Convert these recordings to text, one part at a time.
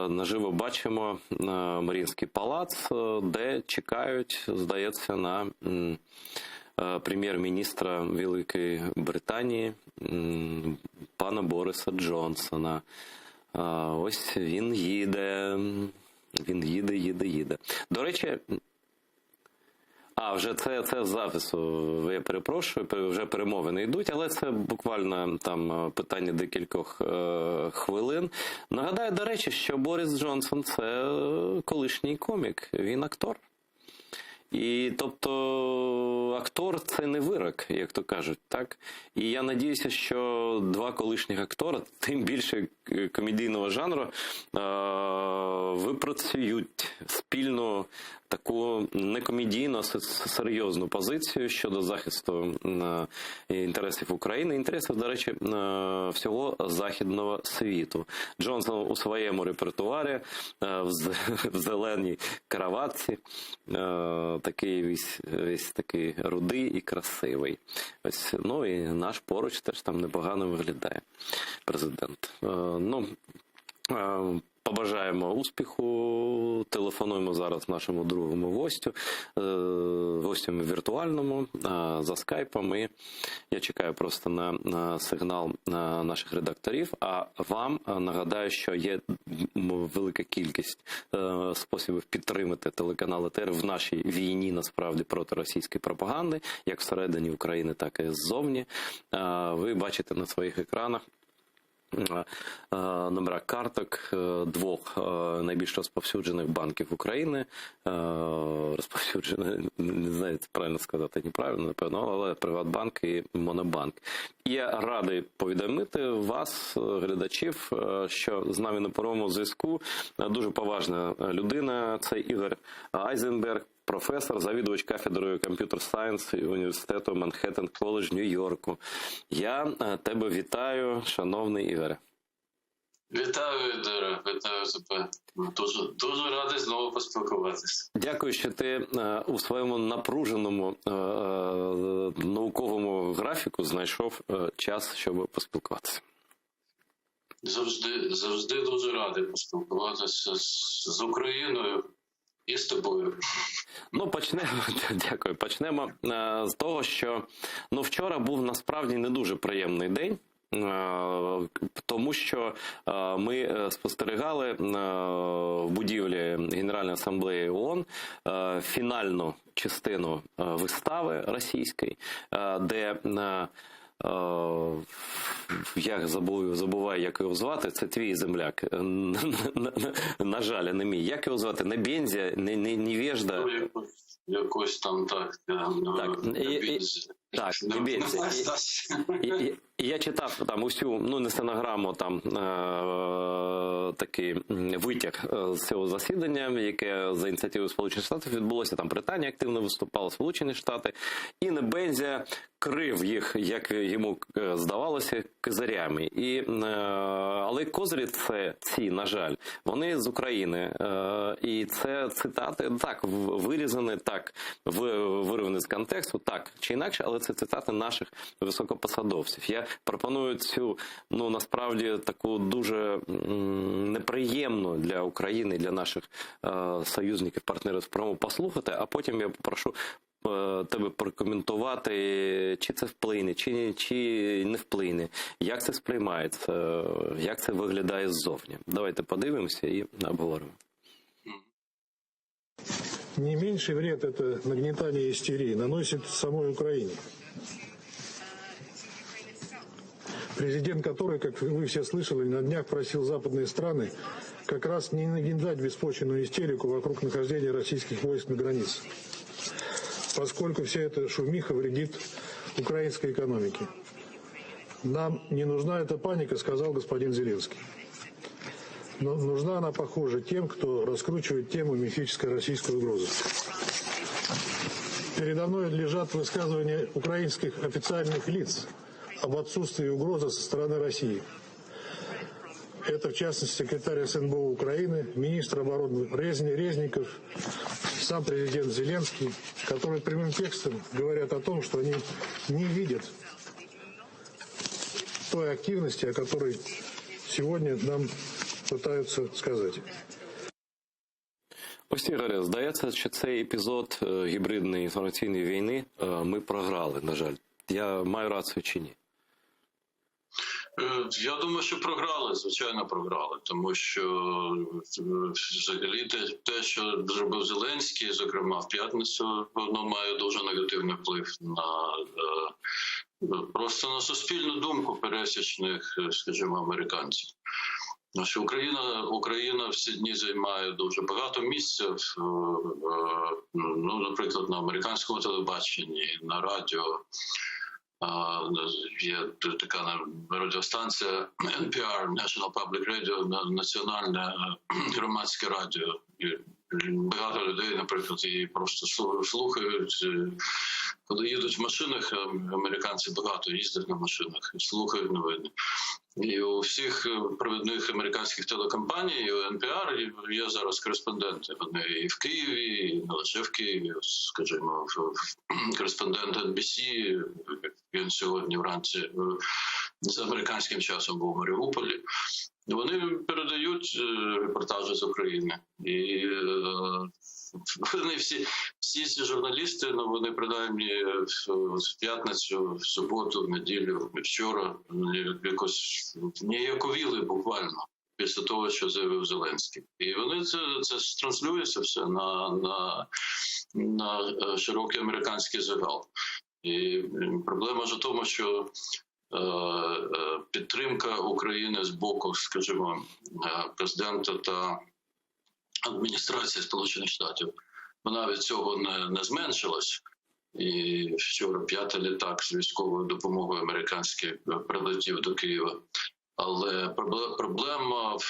наживо бачимо Маріїнський палац, де чекають, здається, на прем'єр-міністра Великої Британії пана Бориса Джонсона. Ось він їде. Він їде. До речі, вже це з запису, я перепрошую, вже перемовини йдуть, але це буквально там питання декількох хвилин. Нагадаю, до речі, що Борис Джонсон – це колишній комік, він актор. І, тобто, актор – це не вирок, як то кажуть, так? І я надіюся, що два колишніх актора, тим більше комедійного жанру, випрацюють спільну таку некомедійну, а серйозну позицію щодо захисту інтересів України, інтересів, до речі, всього західного світу. Джонсон у своєму репертуарі, в зеленій краватці, такий весь такий рудий і красивий. Ось, ну і наш поруч теж там непогано виглядає президент. Побажаємо успіху, телефонуємо зараз нашому другому гостю, гостю віртуальному, за скайпом. І я чекаю просто на сигнал наших редакторів. А вам нагадаю, що є велика кількість способів підтримати телеканал ЕТР в нашій війні, насправді, проти російської пропаганди, як всередині України, так і ззовні. Ви бачите на своїх екранах номера карток двох найбільш розповсюджених банків України. Розповсюджених, не знаю, правильно сказати, неправильно, напевно, але Приватбанк і Монобанк. І я радий повідомити вас, глядачів, що з нами на прямому зв'язку дуже поважна людина. Це Ігор Айзенберг, професор, завідувач кафедрою Computer Science університету Манхеттен Коледж Нью-Йорку. Я тебе вітаю, шановний Ігоре. Вітаю, Ідора, вітаю тебе. Дуже радий знову поспілкуватися. Дякую, що ти у своєму напруженому науковому графіку знайшов час, щоб поспілкуватися. Завжди дуже радий поспілкуватися з Україною. І з тобою. Дякую. Почнемо з того, що вчора був насправді не дуже приємний день, тому що ми спостерігали в будівлі Генеральної асамблеї ООН фінальну частину вистави російської, де я забуваю, як його звати, це твій земляк. На жаль, не мій. Як його звати? Не Бензя, не Невежда. Якось там так. Не Бензя. І я читав там усю, не стенограму, там такий витяг з цього засідання, яке за ініціативою Сполучених Штатів відбулося. Там Британія активно виступала, Сполучені Штати. І не Бензя крив їх, як йому здавалося, козирями. Але козирі ці, на жаль, вони з України. І це цитати, так, вирізані, так, вирвані з контексту, так чи інакше, але це цитати наших високопосадовців. Я пропоную цю, насправді, таку дуже неприємну для України, для наших союзників, партнерів промову послухати, а потім я попрошу тебе прокоментувати, чи це вплине, чи не вплине, як це сприймається, як це виглядає ззовні. Давайте подивимося і обговоримо. Не меньший вред это нагнетание истерии наносит самой Украине. Президент которой, как вы все слышали, на днях просил западные страны как раз не нагнетать беспочвенную истерику вокруг нахождения российских войск на границе, поскольку вся эта шумиха вредит украинской экономике. Нам не нужна эта паника, сказал господин Зеленский. Но нужна она, похоже, тем, кто раскручивает тему мифической российской угрозы. Передо мной лежат высказывания украинских официальных лиц об отсутствии угрозы со стороны России. Это, в частности, секретарь СНБО Украины, министр обороны Резников, сам президент Зеленский, которые прямым текстом говорят о том, что они не видят той активности, о которой сегодня нам пытаются сказать. Ось, Ігоре, здається, що цей епізод гібридної інформаційної війни ми програли, на жаль. Я маю рацію чи ні? Я думаю, що програли, звичайно, програли, тому що взагалі те, що зробив Зеленський, зокрема в п'ятницю, воно має дуже негативний вплив на просто на суспільну думку пересічних, скажімо, американців. Що Україна в ці дні займає дуже багато місця, ну, наприклад, на американському телебаченні, на радіо. Є така радіостанція NPR, National Public Radio, національне громадське радіо. І багато людей, наприклад, її просто слухають. Коли їдуть в машинах, американці багато їздять на машинах, слухають новини. І у всіх провідних американських телекомпаній, і у NPR є зараз кореспонденти. Вони і в Києві, і не лише в Києві, скажімо, кореспондент NBC, він сьогодні вранці за американським часом був у Маріуполі. Вони передають репортажі з України. І вони всі ці журналісти, ну, вони принаймні в п'ятницю, в суботу, в неділю, вчора якось ніяковіли буквально після того, що заявив Зеленський. І вони це транслюється все на широкий американський загал. І проблема ж в тому, що підтримка України з боку, скажімо, президента та адміністрації Сполучених Штатів, вона від цього не зменшилась. І вчора 5-й літак з військовою допомогою американський прилетів до Києва. Але проблема в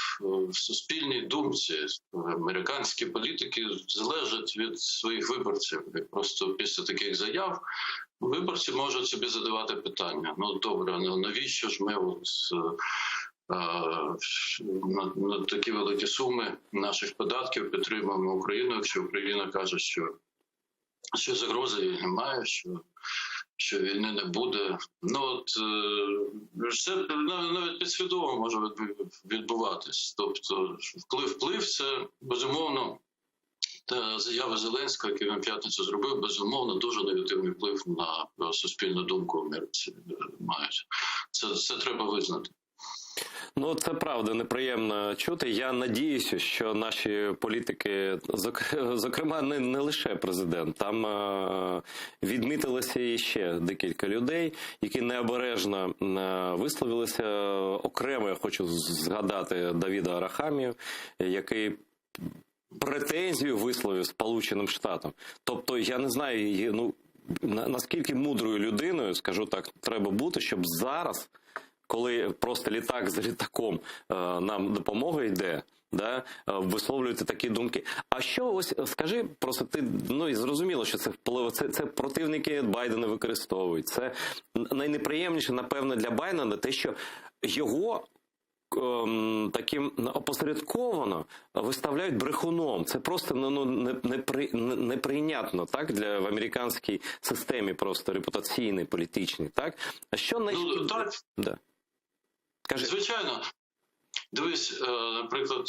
суспільній думці. Американські політики залежать від своїх виборців. І просто після таких заяв виборці можуть собі задавати питання. Ну добре, навіщо ж ми на такі великі суми наших податків підтримуємо Україну, якщо Україна каже, що загрози її немає, що війни не буде. Ну от це навіть підсвідомо може відбуватись. Тобто вплив це безумовно. Та заява Зеленського, яку він п'ятницю зробив, безумовно, дуже негативний вплив на суспільну думку в Америці мають. Це треба визнати. Ну, це правда неприємно чути. Я надіюся, що наші політики, зокрема, не лише президент, там відмітилося іще декілька людей, які необережно висловилися. Окремо я хочу згадати Давіда Арахамію, який претензію висловив Сполученим Штатам. Тобто, я не знаю, ну, наскільки мудрою людиною, скажу так, треба бути, щоб зараз, коли просто літак за літаком нам допомога йде, да, висловлюєте такі думки. А що ось, скажи, просто ти, ну і зрозуміло, що це впливо, це противники Байдена використовують. Це найнеприємніше, напевно, для Байдена те, що його таким опосередковано виставляють брехуном. Це просто неприйнятно, так, в американській системі просто репутаційній, політичній, так? А що Ну, так. Да. Кажи. Звичайно. Дивись, наприклад,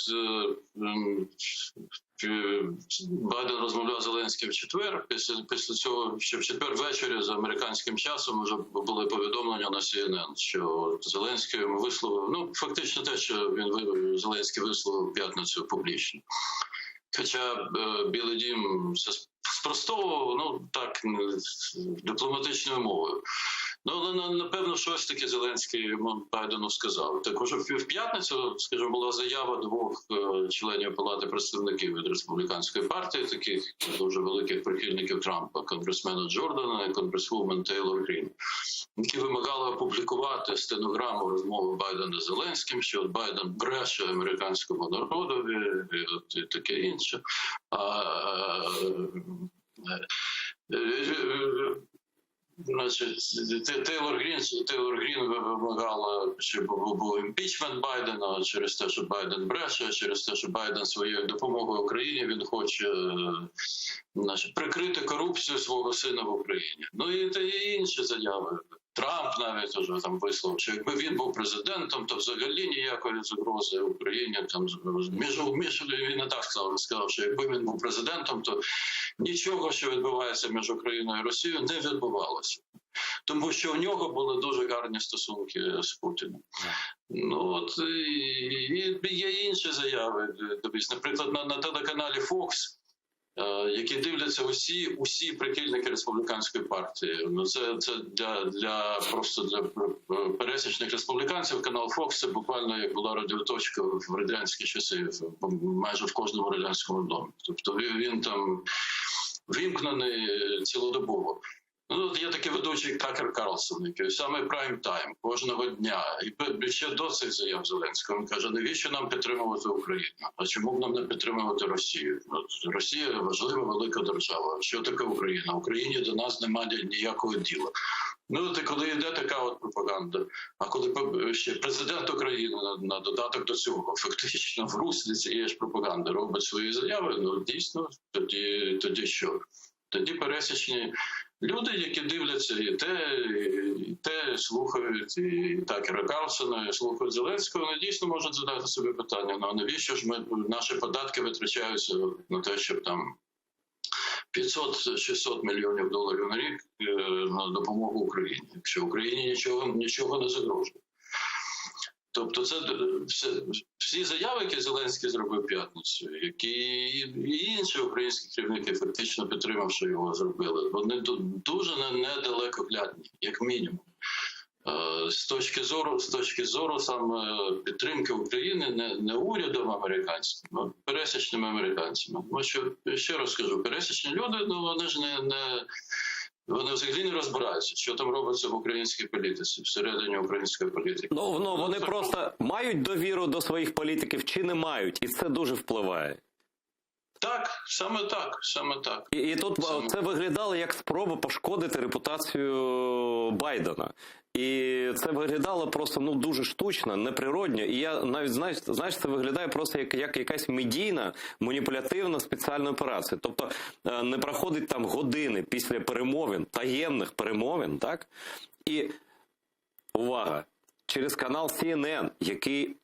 Байден розмовляв з Зеленським в четвер. Після цього, ще в четвер ввечері за американським часом вже були повідомлення на CNN, що Зеленський йому висловив, ну, фактично те, що Зеленський висловив в п'ятницю публічно. Хоча Білий дім це спростовував, ну, так, дипломатичною мовою. Ну, але, напевно, щось таке Зеленський Байдену сказав. Також в п'ятницю, скажімо, була заява двох членів Палати представників від Республіканської партії, таких дуже великих прихильників Трампа, конгресмена Джордана і конгресвумен Тейлор Грін, які вимагали опублікувати стенограму розмови Байдена з Зеленським, що Байден бреше американському народові і таке інше. Значить, Тейлор Грін вимагала, щоб був імпічмент Байдена через те, що Байден бреше, через те, що Байден своєю допомогою Україні він хоче, значить, прикрити корупцію свого сина в Україні. Ну і інші заяви. Трамп навіть уже там висловив, що якби він був президентом, то взагалі ніякої загрози Україні там він не так сказав, що якби він був президентом, то нічого, що відбувається між Україною і Росією, не відбувалося. Тому що у нього були дуже гарні стосунки з Путіним. Ну от і є інші заяви. Наприклад, на телеканалі Fox, які дивляться усі прихильники республіканської партії. Ну це для пересічних республіканців канал Fox це буквально як була радіоточка в радянські часи, майже в кожному радянському домі. Тобто він там вимкнений цілодобово. Ну, от є такий ведучий Такер Карлсон, який саме прайм-тайм кожного дня. І ще до цих заяв Зеленського він каже, навіщо нам підтримувати Україну? А чому б нам не підтримувати Росію? От Росія важлива, велика держава. Що таке Україна? Україні до нас немає ніякого діла. Ну, от коли йде така от пропаганда, а коли ще президент України на додаток до цього фактично в руслі цієї ж пропаганди робить свої заяви, ну, дійсно, тоді що? Тоді пересічні люди, які дивляться і те слухають, і Такера Карлсона, і слухають Зеленського, вони дійсно можуть задати собі питання, ну а навіщо ж наші податки витрачаються на те, щоб там 500-600 мільйонів доларів на рік на допомогу Україні, якщо Україні нічого не загрожує. Тобто це всі заяви, які Зеленський зробив п'ятницю, які і інші українські керівники, фактично підтримавши його, зробили, вони дуже недалекоглядні, як мінімум. З точки зору саме підтримки України не урядом американським, а пересічними американцями. Тому що, ще раз скажу, пересічні люди, ну вони ж вони взагалі не розбираються, що там робиться в українській політиці, всередині української політики. Ну вони просто мають довіру до своїх політиків чи не мають, і це дуже впливає. Так, саме так. І тут це виглядало як спроба пошкодити репутацію Байдена. І це виглядало просто дуже штучно, неприродньо. І я навіть, знаєш, це виглядає просто як якась медійна, маніпулятивна спеціальна операція. Тобто не проходить там години після перемовин, таємних перемовин, так? І, увага, через канал CNN, який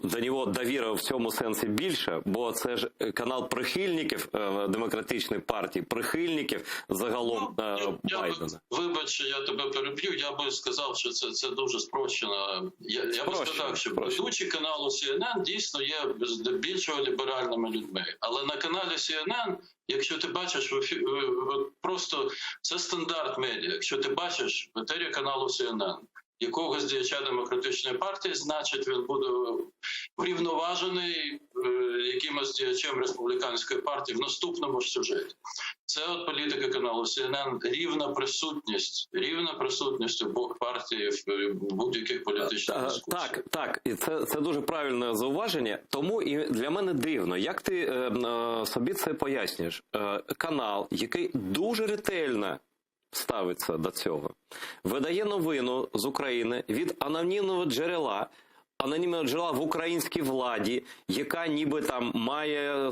до нього довіра в цьому сенсі більше, бо це ж канал прихильників Демократичної партії, прихильників загалом Байдена. Вибач, я тебе переб'ю, я би сказав, що це дуже спрощено. Я би сказав, що ведучі каналу CNN дійсно є здебільшого ліберальними людьми. Але на каналі CNN, якщо ти бачиш, просто це стандарт медіа. Якщо ти бачиш в етері каналу CNN якогось діяча Демократичної партії, значить він буде врівноважений якимось діячем Республіканської партії в наступному ж сюжеті. Це от політика каналу CNN, рівна присутність обох партій в будь-яких політичних дискусіях. Так. І це дуже правильне зауваження. Тому і для мене дивно, як ти собі це пояснюєш. Канал, який дуже ретельно ставиться до цього, видає новину з України від анонімного джерела в українській владі, яка ніби там має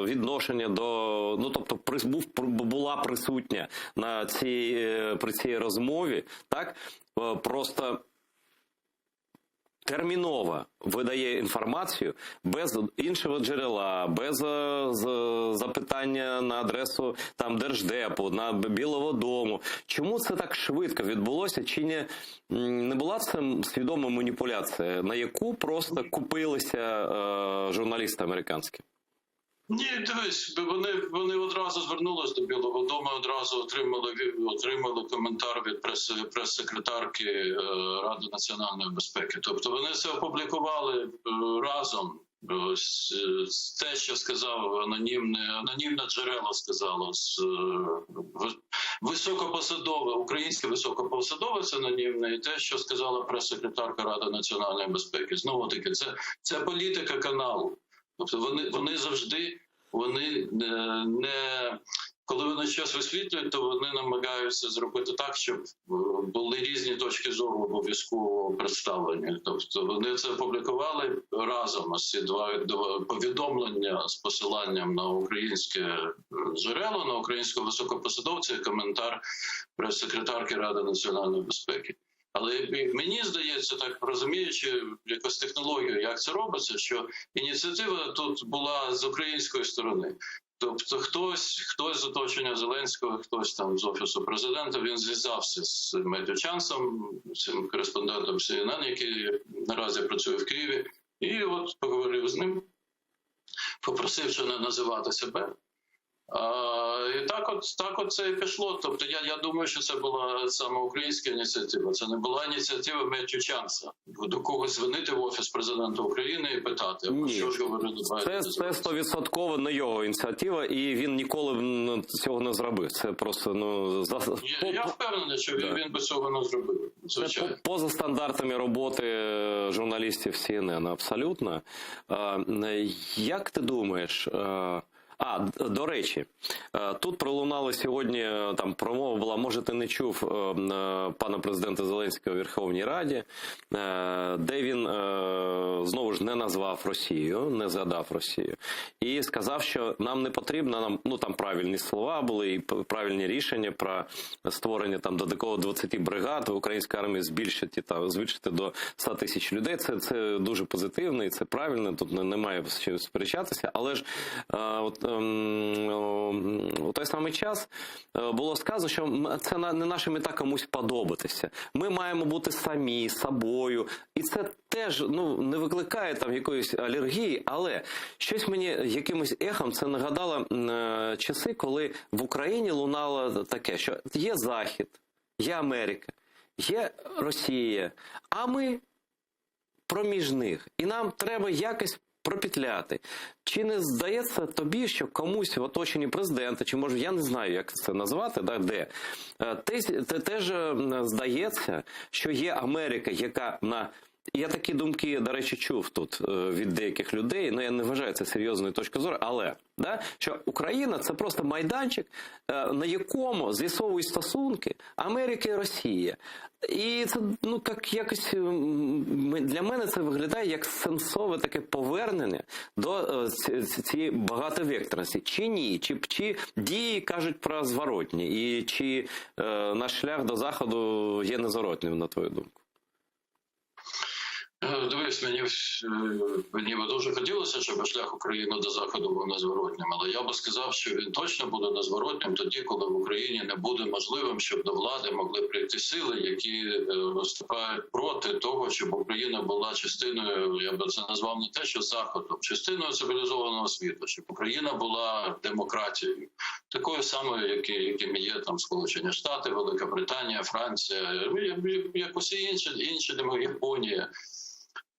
відношення до, тобто була присутня при цій розмові, так, просто терміново видає інформацію без іншого джерела, без запитання на адресу там Держдепу, на Білого дому. Чому це так швидко відбулося? Чи не була це свідома маніпуляція, на яку просто купилися журналісти американські? Ні, дивись, вони одразу звернулись до Білого дому, одразу отримали коментар від прес-секретарки Ради національної безпеки. Тобто вони це опублікували разом. Те, що сказав анонімне джерело сказало, українське високопосадовець анонімне, і те, що сказала прес-секретарка Ради національної безпеки. Знову таки, це політика каналу. Тобто вони завжди не коли вони щось висвітлюють, то вони намагаються зробити так, щоб були різні точки зору обов'язково представлені. Тобто вони це публікували разом, ось ці два повідомлення з посиланням на українське джерело, на українського високопосадовця і коментар прес-секретарки Ради національної безпеки. Але мені здається, так розуміючи якось технологію, як це робиться, що ініціатива тут була з української сторони. Тобто хтось з оточення Зеленського, хтось там з Офісу Президента, він зв'язався з Меттью Чансом, цим кореспондентом CNN, який наразі працює в Києві, і от поговорив з ним, попросив, що не називати себе. І так от це і пішло. Тобто я думаю, що це була саме українська ініціатива. Це не була ініціатива Меттью Чанса. До когось дзвонити в Офіс Президента України і питати, що ж говорили Байден. Це 100% не його ініціатива, і він ніколи цього не зробив. Це просто, Я впевнений, що він би цього не зробив. Звичайно. Поза стандартами роботи журналістів CNN, абсолютно. Як ти думаєш... до речі, тут пролунали сьогодні, там промова була, може ти не чув пана президента Зеленського у Верховній Раді, де він знову ж не назвав Росію, не згадав Росію. І сказав, що нам не потрібно, там правильні слова були і правильні рішення про створення там додатково 20 бригад в українській армії збільшити до 100 тисяч людей. Це дуже позитивно і це правильно, тут немає що сперечатися, але ж у той самий час було сказано, що це не нашим і так комусь подобатися. Ми маємо бути самі, собою. І це теж не викликає там якоїсь алергії, але щось мені якимось ехом це нагадало часи, коли в Україні лунало таке, що є Захід, є Америка, є Росія, а ми проміж них. І нам треба якось пропетляти. Чи не здається тобі, що комусь в оточенні президента, чи може, я не знаю, як це назвати, теж здається, що є Америка, яка я такі думки, до речі, чув тут від деяких людей, я не вважаю це серйозною точкою зору, але що Україна – це просто майданчик, на якому з'ясовують стосунки Америки і Росії. І це, якось для мене це виглядає як сенсове таке повернення до цієї багатовекторності. Чи ні? Чи дії кажуть про зворотні? І чи наш шлях до Заходу є незворотним, на твою думку? Дивись, мені би дуже хотілося, щоб шлях України до Заходу був незворотнім, але я би сказав, що він точно буде незворотнім тоді, коли в Україні не буде можливим, щоб до влади могли прийти сили, які виступають проти того, щоб Україна була частиною, я би це назвав не те, що Заходу, частиною цивілізованого світу, щоб Україна була демократією, такою самою, якими є там Сполучені Штати, Велика Британія, Франція, як усі інші Японія,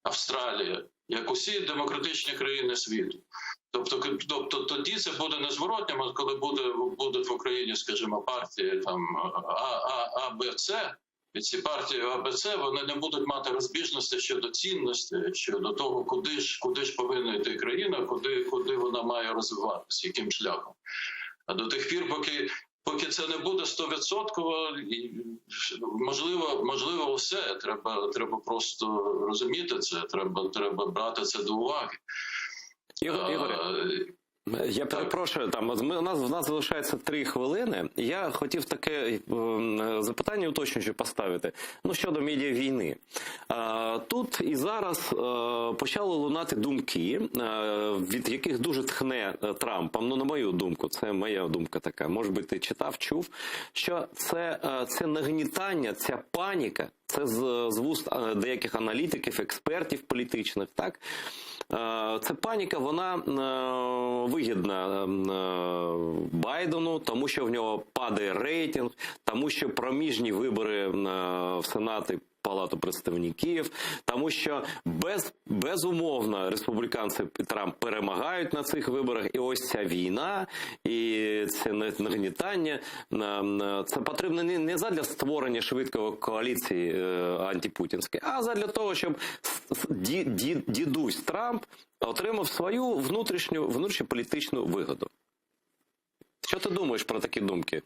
Австралія, як усі демократичні країни світу. Тобто тоді це буде незворотнім, коли будуть в Україні, скажімо, партії там А, Б, С, і ці партії А, Б, С, вони не будуть мати розбіжності щодо цінності, щодо того, куди ж повинна йти країна, куди вона має розвиватися, яким шляхом. А до тих пір, поки це не буде 100%, можливо, все. Треба просто розуміти це, треба брати це до уваги. Ігоре, я перепрошую, в нас залишається 3 хвилини. Я хотів таке запитання уточнююче поставити. Щодо медіавійни. Тут і зараз почали лунати думки, від яких дуже тхне Трампом. На мою думку, це моя думка така. Може би ти читав, чув, що це нагнітання, ця паніка, це з вуст деяких аналітиків, експертів політичних, так? Ця паніка, вона вигідна Байдену, тому що в нього падає рейтинг, тому що проміжні вибори в Сенат і Палату представників, тому що безумовно республіканці Трамп перемагають на цих виборах, і ось ця війна, і це нагнітання, це потрібно не задля створення швидкої коаліції антипутінської, а задля того, щоб дідусь Трамп отримав свою внутрішню політичну вигоду. Що ти думаєш про такі думки?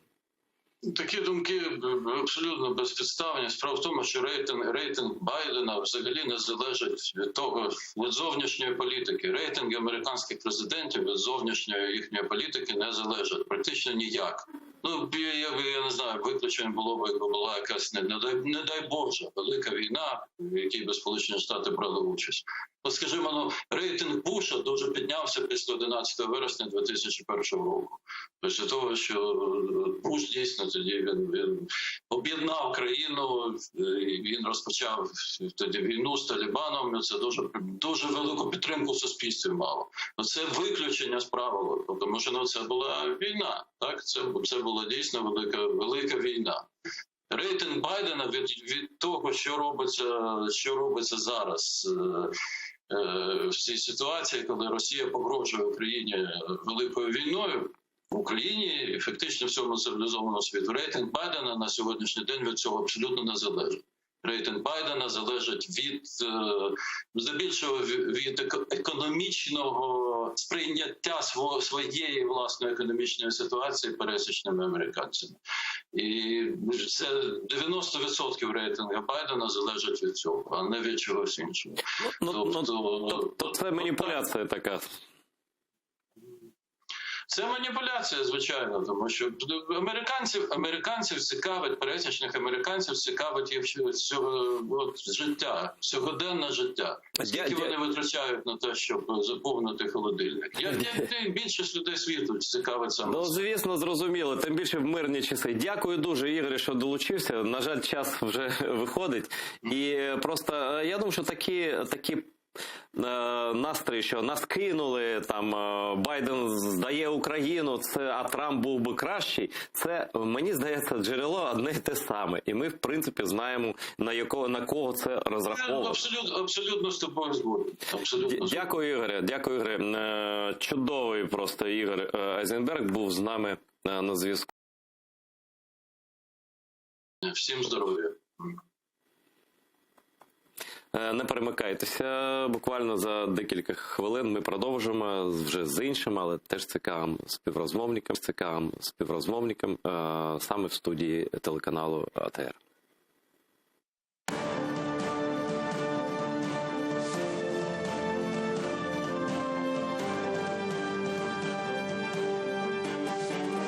Такі думки абсолютно безпідставні. Справа в тому, що рейтинг Байдена взагалі не залежить від зовнішньої політики. Рейтинги американських президентів від зовнішньої їхньої політики не залежать практично ніяк. Ну, я не знаю, виключенням було б, якби була якась, не дай Боже, велика війна, в якій би Сполучені Штати брали участь. От, скажімо, рейтинг Буша дуже піднявся після 11 вересня 2001 року. Після того, що Буш дійсно тоді він об'єднав країну, він розпочав тоді війну з Талібаном, і це дуже велику підтримку в суспільстві мало. Це виключення з правил, тому що це була війна, так? Це була дійсно велика війна. Рейтинг Байдена від того, що робиться зараз в цій ситуації, коли Росія погрожує Україні великою війною, в Україні, фактично всьому цивілізованому світу, рейтинг Байдена на сьогоднішній день від цього абсолютно не залежить. Рейтинг Байдена залежить здебільшого від економічного сприйняття своєї власної економічної ситуації пересічними американцями. І це 90% рейтингу Байдена залежить від цього, а не від чогось іншого. Тобто це маніпуляція така. Це маніпуляція, звичайно, тому що американців цікавить, пересічних американців цікавить їх життя, сьогоденне життя. Скільки вони витрачають на те, щоб заповнити холодильник? Більшість людей світу цікавить саме. Ну, звісно, зрозуміло. Тим більше в мирні часи. Дякую дуже, Ігоре, що долучився. На жаль, час вже виходить. І просто, я думаю, що такі настрій, що нас кинули, там Байден здає Україну, а Трамп був би кращий, це, мені здається, джерело одне й те саме. І ми, в принципі, знаємо, на кого це розраховувати. Абсолютно з тобою згоден. Дякую, Ігоре. Дякую, Ігоре. Чудовий просто Ігор Айзенберг був з нами на зв'язку. Всім здоров'я. Не перемикайтеся, буквально за декілька хвилин ми продовжимо вже з іншим, але теж цікавим співрозмовником, саме в студії телеканалу АТР.